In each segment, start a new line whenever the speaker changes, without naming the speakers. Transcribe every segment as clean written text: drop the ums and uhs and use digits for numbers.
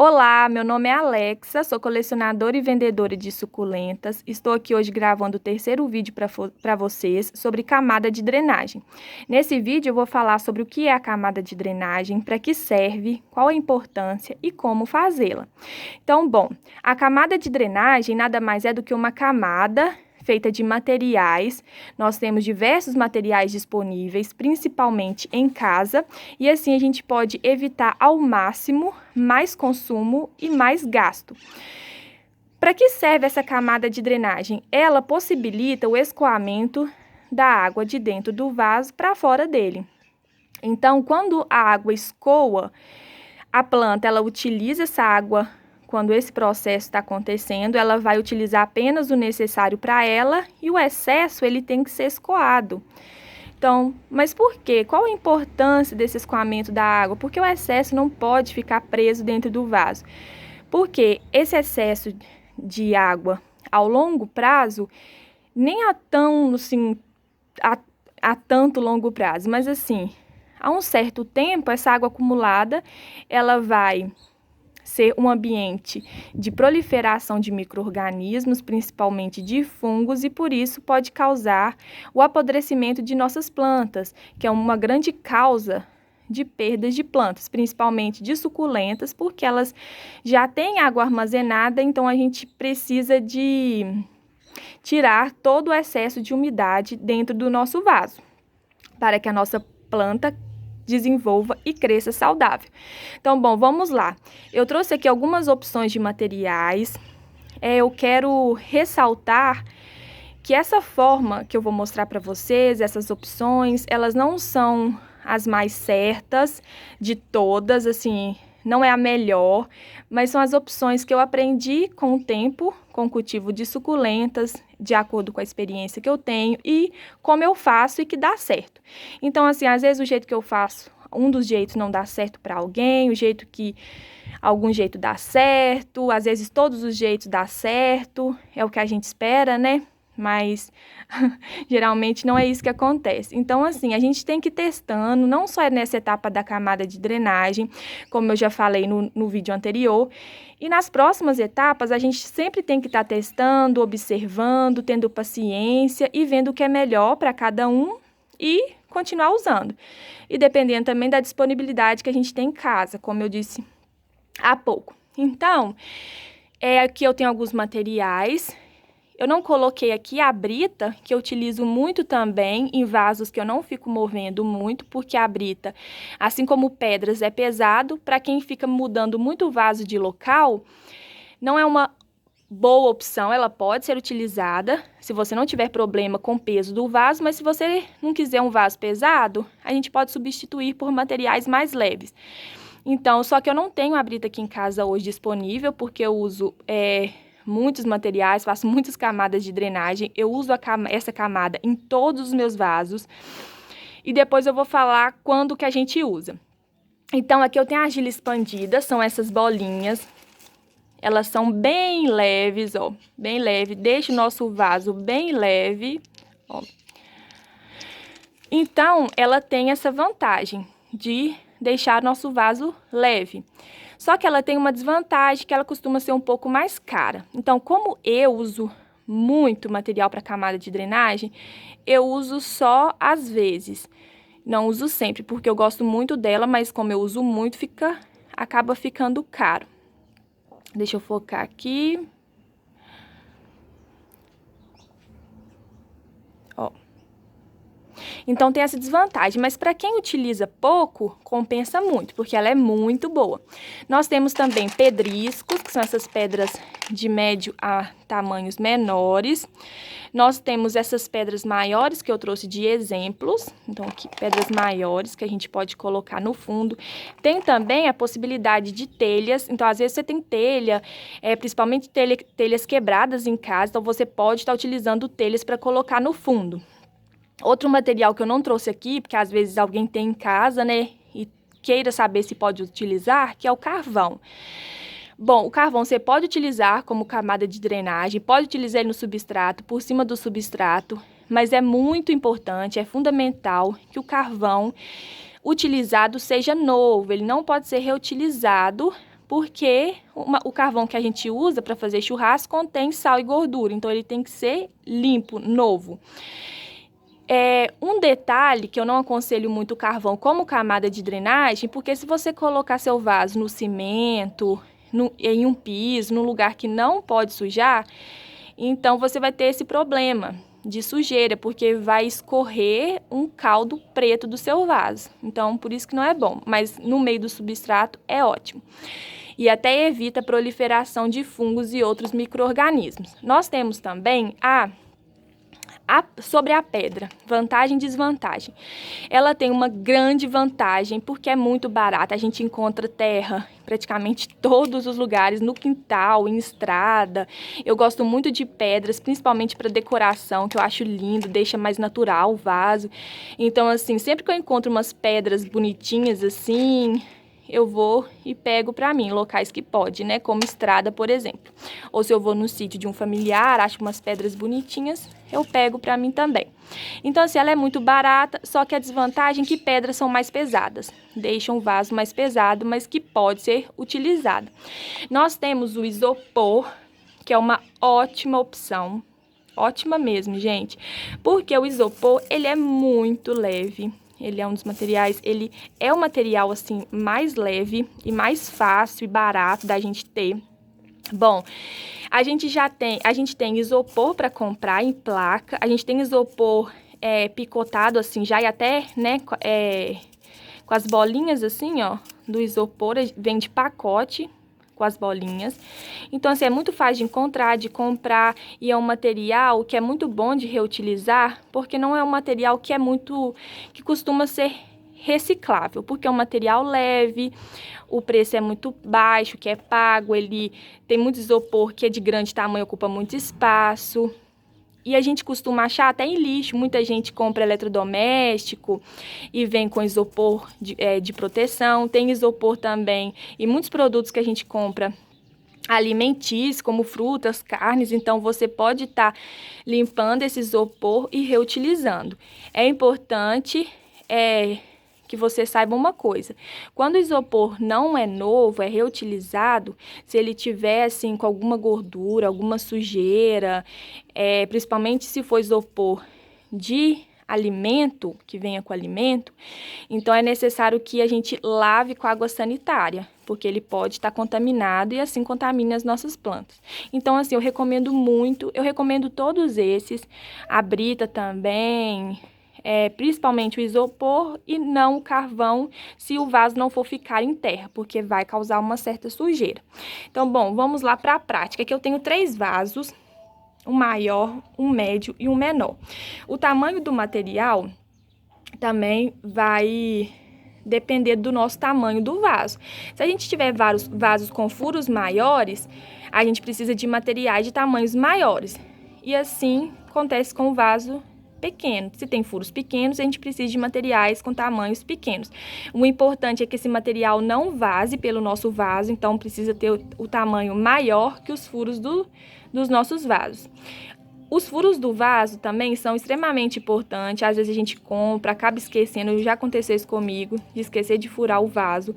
Olá, meu nome é Alexa, sou colecionadora e vendedora de suculentas. Estou aqui hoje gravando o terceiro vídeo para vocês sobre camada de drenagem. Nesse vídeo eu vou falar sobre o que é a camada de drenagem, para que serve, qual a importância e como fazê-la. Então, bom, a camada de drenagem nada mais é do que uma camada feita de materiais. Nós temos diversos materiais disponíveis, principalmente em casa, e assim a gente pode evitar ao máximo mais consumo e mais gasto. Para que serve essa camada de drenagem? Ela possibilita o escoamento da água de dentro do vaso para fora dele. Então, quando a água escoa, a planta ela utiliza essa água. Quando esse processo está acontecendo, ela vai utilizar apenas o necessário para ela e o excesso ele tem que ser escoado. Então, mas por quê? Qual a importância desse escoamento da água? Porque o excesso não pode ficar preso dentro do vaso. Porque esse excesso de água ao longo prazo, nem a tanto longo prazo, mas assim, a um certo tempo, essa água acumulada, ela vai ser um ambiente de proliferação de micro-organismos, principalmente de fungos, e por isso pode causar o apodrecimento de nossas plantas, que é uma grande causa de perdas de plantas, principalmente de suculentas, porque elas já têm água armazenada, então a gente precisa de tirar todo o excesso de umidade dentro do nosso vaso, para que a nossa planta desenvolva e cresça saudável. Então, bom, vamos lá. Eu trouxe aqui algumas opções de materiais. Eu quero ressaltar que essa forma que eu vou mostrar para vocês, essas opções, elas não são as mais certas de todas, assim, não é a melhor, mas são as opções que eu aprendi com o tempo, com o cultivo de suculentas, de acordo com a experiência que eu tenho e como eu faço e que dá certo. Então, assim, às vezes o jeito que eu faço, um dos jeitos não dá certo para alguém, algum jeito dá certo, às vezes todos os jeitos dá certo, é o que a gente espera, né? Mas geralmente não é isso que acontece. Então, assim, a gente tem que ir testando, não só nessa etapa da camada de drenagem, como eu já falei no vídeo anterior, e nas próximas etapas a gente sempre tem que estar testando, observando, tendo paciência e vendo o que é melhor para cada um e continuar usando. E dependendo também da disponibilidade que a gente tem em casa, como eu disse há pouco. Então, aqui eu tenho alguns materiais. Eu não coloquei aqui a brita, que eu utilizo muito também em vasos que eu não fico movendo muito, porque a brita, assim como pedras, é pesado. Para quem fica mudando muito o vaso de local, não é uma boa opção, ela pode ser utilizada se você não tiver problema com o peso do vaso, mas se você não quiser um vaso pesado, a gente pode substituir por materiais mais leves. Então, só que eu não tenho a brita aqui em casa hoje disponível, porque eu uso muitos materiais, faço muitas camadas de drenagem, eu uso essa camada em todos os meus vasos, e depois eu vou falar quando que a gente usa. Então, aqui eu tenho a argila expandida, são essas bolinhas, elas são bem leves, ó, bem leve, deixa o nosso vaso bem leve, ó. Então, ela tem essa vantagem de deixar nosso vaso leve. Só que ela tem uma desvantagem, que ela costuma ser um pouco mais cara. Então, como eu uso muito material para camada de drenagem, eu uso só às vezes. Não uso sempre, porque eu gosto muito dela, mas como eu uso muito, acaba ficando caro. Deixa eu focar aqui. Ó. Então, tem essa desvantagem, mas para quem utiliza pouco, compensa muito, porque ela é muito boa. Nós temos também pedriscos, que são essas pedras de médio a tamanhos menores. Nós temos essas pedras maiores, que eu trouxe de exemplos. Então, aqui, pedras maiores, que a gente pode colocar no fundo. Tem também a possibilidade de telhas. Então, às vezes você tem telha, principalmente telhas quebradas em casa. Então, você pode estar utilizando telhas para colocar no fundo. Outro material que eu não trouxe aqui, porque às vezes alguém tem em casa, né, e queira saber se pode utilizar, que é o carvão. Bom, o carvão você pode utilizar como camada de drenagem, pode utilizar ele no substrato, por cima do substrato, mas é muito importante, é fundamental que o carvão utilizado seja novo, ele não pode ser reutilizado, porque o carvão que a gente usa para fazer churrasco contém sal e gordura, então ele tem que ser limpo, novo. Um detalhe que eu não aconselho muito o carvão como camada de drenagem, porque se você colocar seu vaso no cimento, em um piso, num lugar que não pode sujar, então você vai ter esse problema de sujeira, porque vai escorrer um caldo preto do seu vaso. Então, por isso que não é bom, mas no meio do substrato é ótimo. E até evita a proliferação de fungos e outros micro-organismos. Nós temos também sobre a pedra, vantagem e desvantagem. Ela tem uma grande vantagem porque é muito barata. A gente encontra terra em praticamente todos os lugares, no quintal, em estrada. Eu gosto muito de pedras, principalmente para decoração, que eu acho lindo, deixa mais natural o vaso. Então, assim, sempre que eu encontro umas pedras bonitinhas assim, eu vou e pego para mim, locais que pode, né? Como estrada, por exemplo. Ou se eu vou no sítio de um familiar, acho umas pedras bonitinhas, eu pego para mim também. Então, assim, ela é muito barata, só que a desvantagem é que pedras são mais pesadas. Deixam o vaso mais pesado, mas que pode ser utilizado. Nós temos o isopor, que é uma ótima opção. Ótima mesmo, gente. Porque o isopor, ele é muito leve. Ele é um dos materiais, ele é o material, assim, mais leve e mais fácil e barato da gente ter. Bom, a gente tem isopor para comprar em placa, a gente tem isopor picotado, assim, já e até, né, com as bolinhas, assim, ó, do isopor, vem de pacote com as bolinhas. Então, assim, é muito fácil de encontrar, de comprar, e é um material que é muito bom de reutilizar, porque não é um material que costuma ser reciclável, porque é um material leve, o preço é muito baixo, que é pago, ele tem muito isopor que é de grande tamanho, ocupa muito espaço. E a gente costuma achar até em lixo, muita gente compra eletrodoméstico e vem com isopor de proteção. Tem isopor também e muitos produtos que a gente compra alimentícios, como frutas, carnes, então você pode estar limpando esse isopor e reutilizando. É importante que você saiba uma coisa: quando o isopor não é novo, é reutilizado, se ele tiver assim com alguma gordura, alguma sujeira, principalmente se for isopor de alimento, que venha com alimento, então é necessário que a gente lave com água sanitária, porque ele pode estar contaminado e assim contamina as nossas plantas. Então, assim, eu recomendo todos esses, a brita também, principalmente o isopor e não o carvão, se o vaso não for ficar em terra, porque vai causar uma certa sujeira. Então, bom, vamos lá para a prática, que eu tenho 3 vasos, um maior, um médio e um menor. O tamanho do material também vai depender do nosso tamanho do vaso. Se a gente tiver vários vasos com furos maiores, a gente precisa de materiais de tamanhos maiores. E assim acontece com o vaso pequeno. Se tem furos pequenos, a gente precisa de materiais com tamanhos pequenos. O importante é que esse material não vaze pelo nosso vaso, então precisa ter o tamanho maior que os furos dos nossos vasos. Os furos do vaso também são extremamente importantes. Às vezes a gente compra, acaba esquecendo, já aconteceu isso comigo, de esquecer de furar o vaso.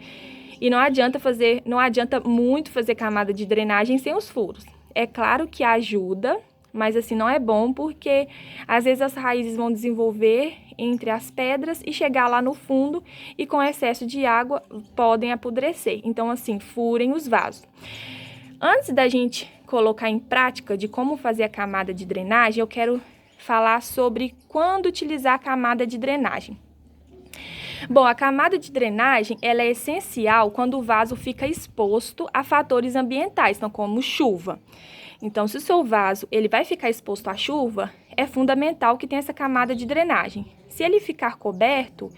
E não adianta muito fazer camada de drenagem sem os furos. É claro que ajuda, mas assim não é bom, porque às vezes as raízes vão desenvolver entre as pedras e chegar lá no fundo e com excesso de água podem apodrecer. Então, assim, furem os vasos. Antes da gente colocar em prática de como fazer a camada de drenagem, eu quero falar sobre quando utilizar a camada de drenagem. Bom, a camada de drenagem ela é essencial quando o vaso fica exposto a fatores ambientais, então, como chuva. Então, se o seu vaso ele vai ficar exposto à chuva, é fundamental que tenha essa camada de drenagem. Se ele ficar coberto,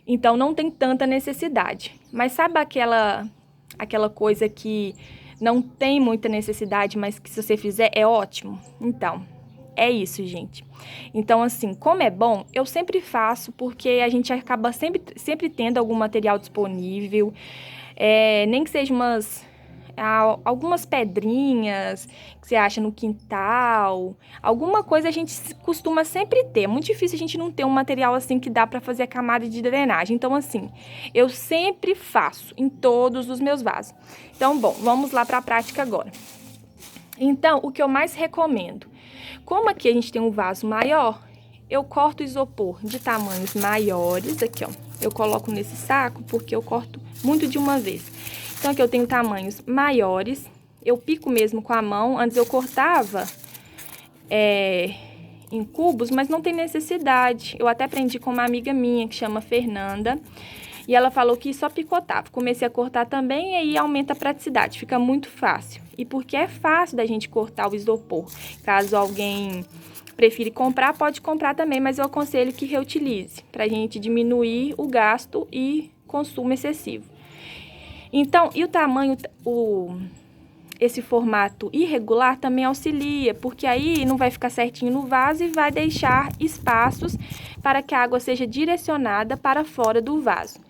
então não tem tanta necessidade. Mas sabe aquela coisa que não tem muita necessidade, mas que se você fizer é ótimo? Então, é isso, gente. Então, assim, como é bom, eu sempre faço, porque a gente acaba sempre tendo algum material disponível, nem que seja algumas pedrinhas que você acha no quintal, alguma coisa a gente costuma sempre ter. É muito difícil a gente não ter um material assim que dá para fazer a camada de drenagem. Então, assim, eu sempre faço em todos os meus vasos. Então, bom, vamos lá para a prática agora. Então, o que eu mais recomendo, como aqui a gente tem um vaso maior, eu corto o isopor de tamanhos maiores, aqui ó, eu coloco nesse saco porque eu corto muito de uma vez. Então aqui eu tenho tamanhos maiores, eu pico mesmo com a mão, antes eu cortava em cubos, mas não tem necessidade. Eu até aprendi com uma amiga minha que chama Fernanda, e ela falou que só picotava. Comecei a cortar também e aí aumenta a praticidade, fica muito fácil. E porque é fácil da gente cortar o isopor, caso alguém prefere comprar, pode comprar também, mas eu aconselho que reutilize, pra gente diminuir o gasto e consumo excessivo. Então, e o tamanho, esse formato irregular também auxilia, porque aí não vai ficar certinho no vaso e vai deixar espaços para que a água seja direcionada para fora do vaso.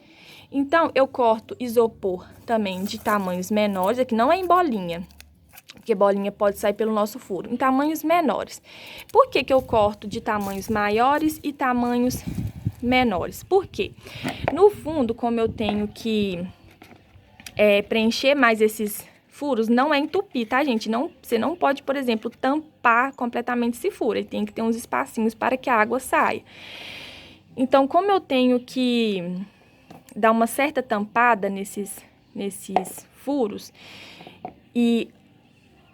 Então, eu corto isopor também de tamanhos menores, aqui não é em bolinha, porque bolinha pode sair pelo nosso furo, em tamanhos menores. Por que que eu corto de tamanhos maiores e tamanhos menores? Porque no fundo, como eu tenho que preencher mais esses furos, não é entupir, tá, gente? Você não pode, por exemplo, tampar completamente esse furo, ele tem que ter uns espacinhos para que a água saia. Então, como eu tenho que dar uma certa tampada nesses furos, e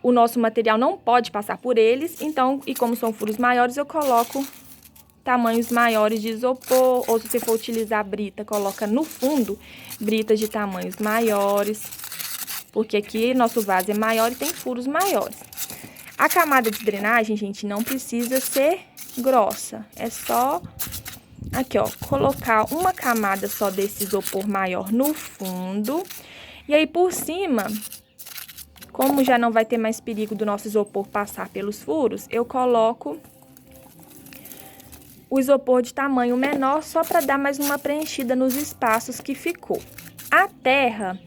o nosso material não pode passar por eles, então, e como são furos maiores, eu coloco tamanhos maiores de isopor, ou se você for utilizar brita, coloca no fundo britas de tamanhos maiores, porque aqui nosso vaso é maior e tem furos maiores. A camada de drenagem, gente, não precisa ser grossa, é só aqui, ó, colocar uma camada só desse isopor maior no fundo, e aí por cima, como já não vai ter mais perigo do nosso isopor passar pelos furos, eu coloco o isopor de tamanho menor só para dar mais uma preenchida nos espaços que ficou. A terra,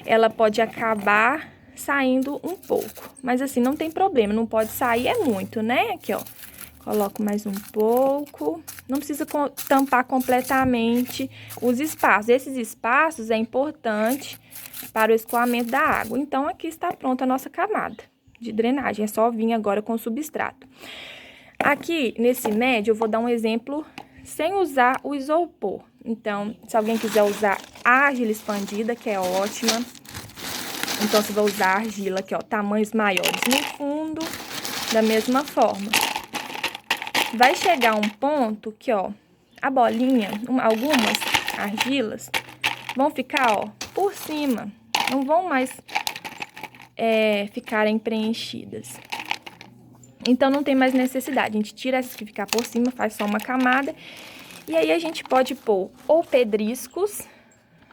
ela pode acabar saindo um pouco, mas assim, não tem problema, não pode sair é muito, né? Aqui, ó, coloco mais um pouco, não precisa tampar completamente os espaços. Esses espaços é importante para o escoamento da água. Então, aqui está pronta a nossa camada de drenagem, é só vir agora com o substrato. Aqui, nesse médio, eu vou dar um exemplo sem usar o isopor. Então, se alguém quiser usar a argila expandida, que é ótima, então você vai usar a argila aqui, ó, tamanhos maiores no fundo, da mesma forma. Vai chegar um ponto que, ó, a bolinha, algumas argilas, vão ficar, ó, por cima, não vão mais ficarem preenchidas. Então, não tem mais necessidade, a gente tira essas que ficar por cima, faz só uma camada, e aí a gente pode pôr ou pedriscos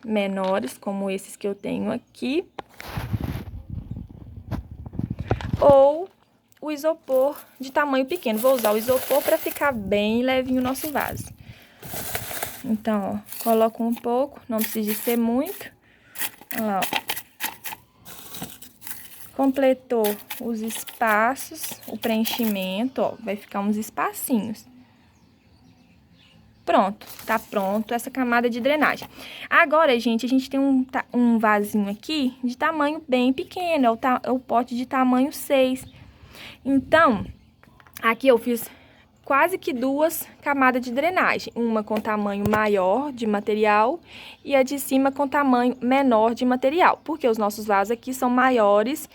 menores, como esses que eu tenho aqui, ou o isopor de tamanho pequeno. Vou usar o isopor para ficar bem levinho o nosso vaso. Então, ó, coloco um pouco, não precisa ser muito. Olha lá, ó. Completou os espaços, o preenchimento, ó, vai ficar uns espacinhos. Pronto, tá pronto essa camada de drenagem. Agora, gente, a gente tem um vasinho aqui de tamanho bem pequeno, é o pote de tamanho 6. Então, aqui eu fiz quase que 2 camadas de drenagem. Uma com tamanho maior de material e a de cima com tamanho menor de material. Porque os nossos vasos aqui são maiores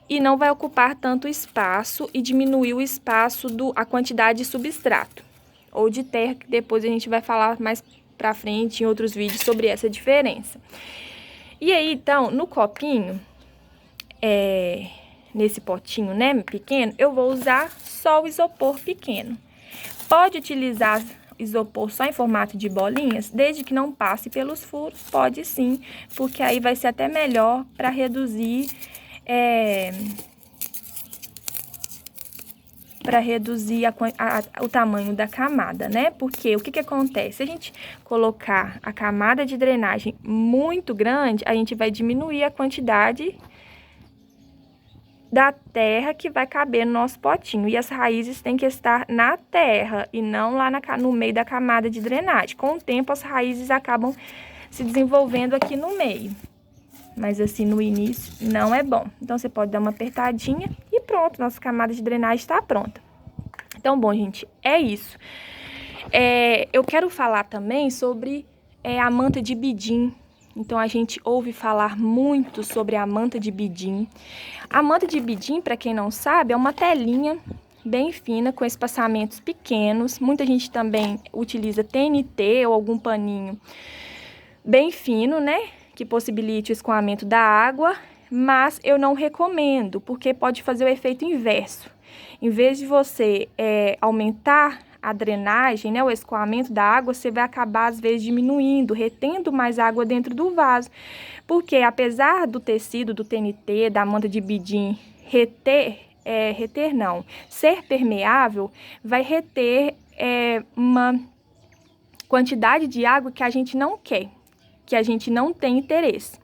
e não vai ocupar tanto espaço e diminuir o espaço, a quantidade de substrato ou de terra, que depois a gente vai falar mais pra frente em outros vídeos sobre essa diferença. E aí, então, no copinho, nesse potinho, né, pequeno, eu vou usar só o isopor pequeno. Pode utilizar isopor só em formato de bolinhas, desde que não passe pelos furos, pode sim, porque aí vai ser até melhor para reduzir o tamanho da camada, né? Porque o que acontece? Se a gente colocar a camada de drenagem muito grande, a gente vai diminuir a quantidade da terra que vai caber no nosso potinho. E as raízes têm que estar na terra e não lá no meio da camada de drenagem. Com o tempo, as raízes acabam se desenvolvendo aqui no meio. Mas assim, no início, não é bom. Então, você pode dar uma apertadinha e pronto, nossa camada de drenagem está pronta. Então, bom, gente, é isso. Eu quero falar também sobre a manta de bidim. Então, a gente ouve falar muito sobre a manta de bidim. A manta de bidim, para quem não sabe, é uma telinha bem fina, com espaçamentos pequenos. Muita gente também utiliza TNT ou algum paninho bem fino, né? Que possibilite o escoamento da água, mas eu não recomendo, porque pode fazer o efeito inverso. Em vez de você aumentar a drenagem, né, o escoamento da água, você vai acabar, às vezes, diminuindo, retendo mais água dentro do vaso. Porque, apesar do tecido, do TNT, da manta de bidim ser permeável, vai reter uma quantidade de água que a gente não quer, que a gente não tem interesse.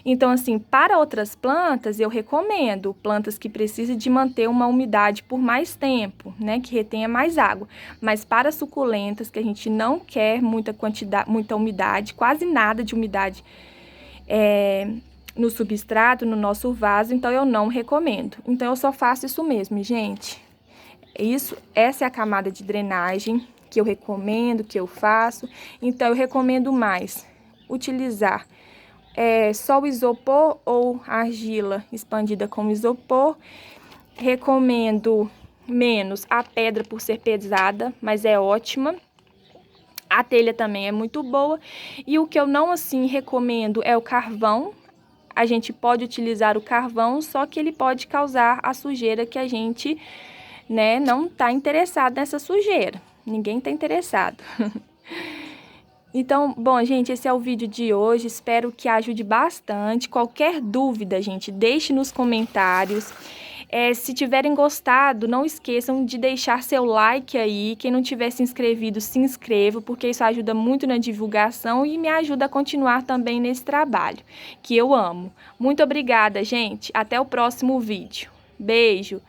Então, assim, para outras plantas, eu recomendo plantas que precisem de manter uma umidade por mais tempo, né, que retenha mais água. Mas para suculentas, que a gente não quer muita umidade, quase nada de umidade no substrato, no nosso vaso, então eu não recomendo. Então, eu só faço isso mesmo, gente. Essa é a camada de drenagem que eu recomendo, que eu faço. Então, eu recomendo mais utilizar só o isopor ou argila expandida com isopor. Recomendo menos a pedra por ser pesada, mas é ótima. A telha também é muito boa. E o que eu não, assim, recomendo é o carvão. A gente pode utilizar o carvão, só que ele pode causar a sujeira que a gente, né, não está interessado nessa sujeira. Ninguém está interessado. Então, bom, gente, esse é o vídeo de hoje, espero que ajude bastante. Qualquer dúvida, gente, deixe nos comentários. Se tiverem gostado, não esqueçam de deixar seu like aí. Quem não tiver se inscrevido, se inscreva, porque isso ajuda muito na divulgação e me ajuda a continuar também nesse trabalho, que eu amo. Muito obrigada, gente. Até o próximo vídeo. Beijo!